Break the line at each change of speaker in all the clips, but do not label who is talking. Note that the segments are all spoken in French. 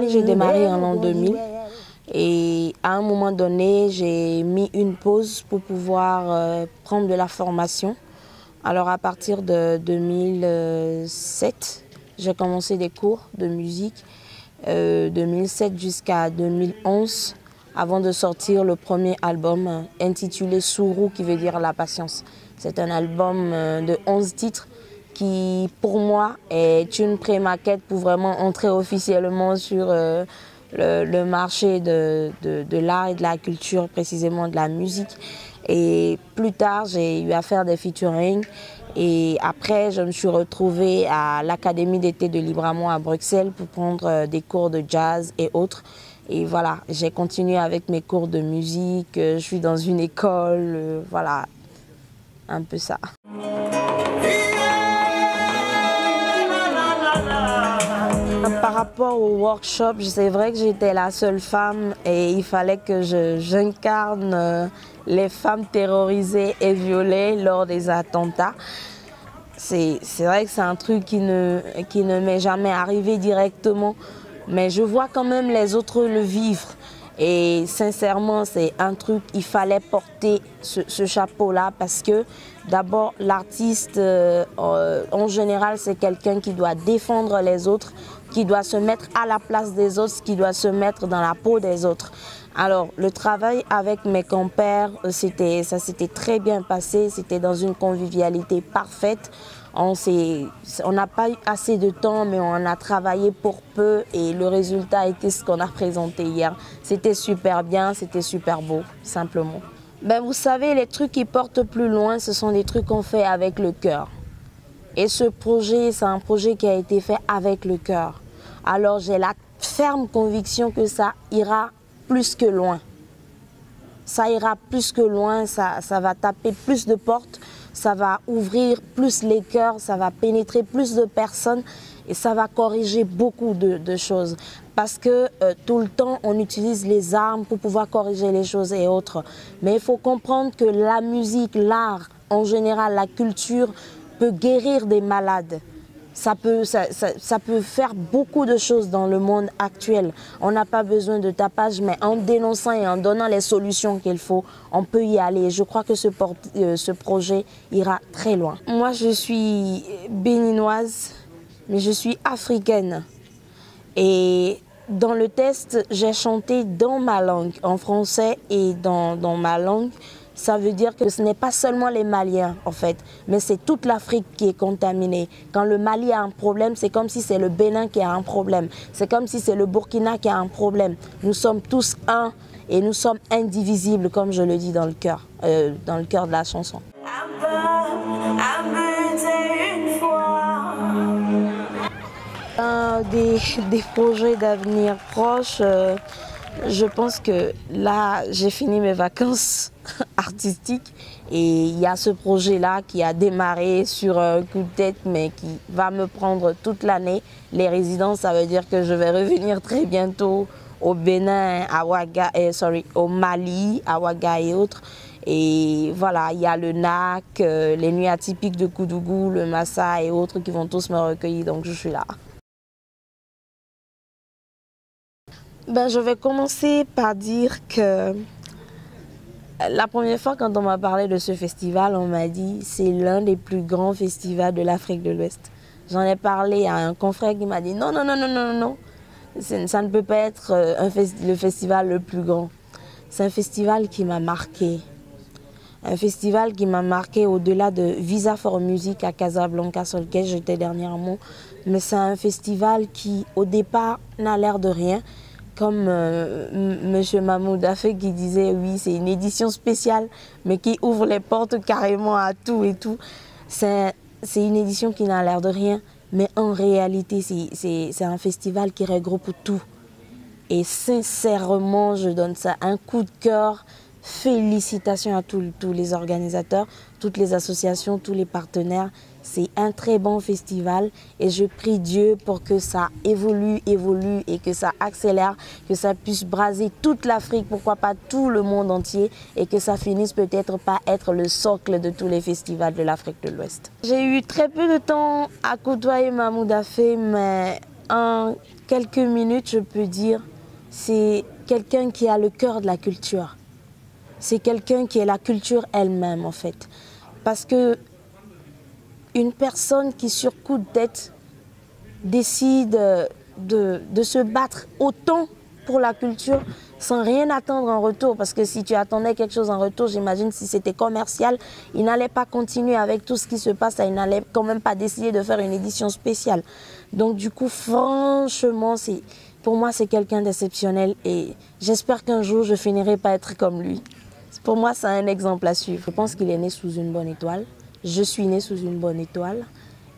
J'ai démarré en l'an 2000 et à un moment donné, j'ai mis une pause pour pouvoir prendre de la formation. Alors à partir de 2007, j'ai commencé des cours de musique, 2007 jusqu'à 2011, avant de sortir le premier album intitulé Sourou, qui veut dire la patience. C'est un album de 11 titres qui, pour moi, est une pré-maquette pour vraiment entrer officiellement sur le marché de l'art et de la culture, précisément de la musique. Et plus tard, j'ai eu à faire des featuring. Et après, je me suis retrouvée à l'Académie d'été de Libramont à Bruxelles pour prendre des cours de jazz et autres. Et voilà, j'ai continué avec mes cours de musique, je suis dans une école, voilà, un peu ça. Par rapport au workshop, c'est vrai que j'étais la seule femme et il fallait que j'incarne les femmes terrorisées et violées lors des attentats. C'est vrai que c'est un truc qui ne m'est jamais arrivé directement, mais je vois quand même les autres le vivre. Et sincèrement, c'est un truc, il fallait porter ce chapeau-là parce que d'abord, l'artiste, en général, c'est quelqu'un qui doit défendre les autres, qui doit se mettre à la place des autres, qui doit se mettre dans la peau des autres. Alors, le travail avec mes compères, ça s'était très bien passé, c'était dans une convivialité parfaite. On n'a pas eu assez de temps, mais on a travaillé pour peu et le résultat était ce qu'on a présenté hier. C'était super bien, c'était super beau, simplement. Ben, vous savez, les trucs qui portent plus loin, ce sont des trucs qu'on fait avec le cœur. Et ce projet, c'est un projet qui a été fait avec le cœur. Alors, j'ai la ferme conviction que ça ira plus que loin. Ça ira plus que loin, ça va taper plus de portes. Ça va ouvrir plus les cœurs, ça va pénétrer plus de personnes et ça va corriger beaucoup de choses. Parce que tout le temps, on utilise les armes pour pouvoir corriger les choses et autres. Mais il faut comprendre que la musique, l'art, en général, la culture peut guérir des malades. Ça peut faire beaucoup de choses dans le monde actuel. On n'a pas besoin de tapage, mais en dénonçant et en donnant les solutions qu'il faut, on peut y aller. Je crois que ce projet ira très loin. Moi, je suis béninoise, mais je suis africaine. Et dans le test, j'ai chanté dans ma langue, en français et dans ma langue. Ça veut dire que ce n'est pas seulement les Maliens, en fait, mais c'est toute l'Afrique qui est contaminée. Quand le Mali a un problème, c'est comme si c'est le Bénin qui a un problème. C'est comme si c'est le Burkina qui a un problème. Nous sommes tous un et nous sommes indivisibles, comme je le dis dans le cœur de la chanson. Des projets d'avenir proche, je pense que là, j'ai fini mes vacances artistiques et il y a ce projet-là qui a démarré sur un coup de tête mais qui va me prendre toute l'année. Les résidences, ça veut dire que je vais revenir très bientôt au Bénin, au Mali, à Ouaga et autres. Et voilà, il y a le NAC, les nuits atypiques de Koudougou, le Massa et autres qui vont tous me recueillir, donc je suis là. Ben, je vais commencer par dire que la première fois quand on m'a parlé de ce festival, on m'a dit c'est l'un des plus grands festivals de l'Afrique de l'Ouest. J'en ai parlé à un confrère qui m'a dit non, ça ne peut pas être le festival le plus grand. C'est un festival qui m'a marqué. Un festival qui m'a marqué au-delà de Visa for Music à Casablanca sur lequel j'étais dernièrement. Mais c'est un festival qui au départ n'a l'air de rien. Comme M. Mahmoud Afé qui disait, oui, c'est une édition spéciale, mais qui ouvre les portes carrément à tout et tout. C'est une édition qui n'a l'air de rien, mais en réalité, c'est un festival qui regroupe tout. Et sincèrement, je donne ça un coup de cœur. Félicitations à tous les organisateurs, toutes les associations, tous les partenaires. C'est un très bon festival et je prie Dieu pour que ça évolue et que ça accélère, que ça puisse braser toute l'Afrique, pourquoi pas tout le monde entier et que ça finisse peut-être par être le socle de tous les festivals de l'Afrique de l'Ouest. J'ai eu très peu de temps à côtoyer Mamou Daffé, mais en quelques minutes, je peux dire, c'est quelqu'un qui a le cœur de la culture. C'est quelqu'un qui est la culture elle-même en fait. Parce que une personne qui sur coup de tête décide de se battre autant pour la culture sans rien attendre en retour, parce que si tu attendais quelque chose en retour, j'imagine si c'était commercial, il n'allait pas continuer avec tout ce qui se passe, il n'allait quand même pas décider de faire une édition spéciale. Donc du coup, franchement, pour moi, c'est quelqu'un d'exceptionnel et j'espère qu'un jour, je finirai par être comme lui. Pour moi, c'est un exemple à suivre. Je pense qu'il est né sous une bonne étoile. Je suis née sous une bonne étoile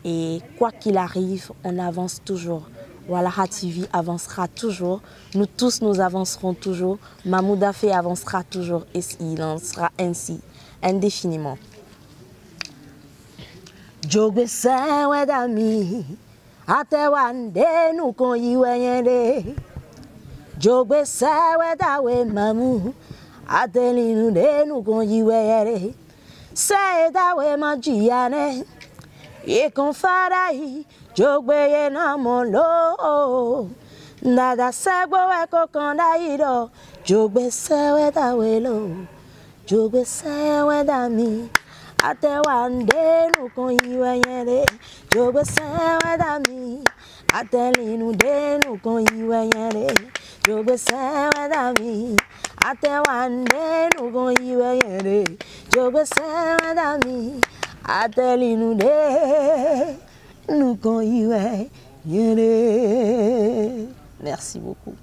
et quoi qu'il arrive, on avance toujours. Walaa TV avancera toujours. Nous tous, nous avancerons toujours. Mamou Daffé avancera toujours et il en sera ainsi, indéfiniment. Jogbe sewe dami, atewande nou kon yiweyende. Jogbe sewe dawe mamou, ateli nou de nou kon yiweyende. Se dawe manjiane, ye kon farai, jogbe ye namolo. Nada sebo e kokonda ido, jogbe sewe dawe lo, jogbe sewe dami. Atewande nou kon yiweyende, jogbe sewe dami. Ateli nou de nou kon yiweyende, jogbe sewe dami. Atewande nou kon yiweyende, jogbe sewe dami. Ateli nou de nou kon yiweyende. Merci beaucoup.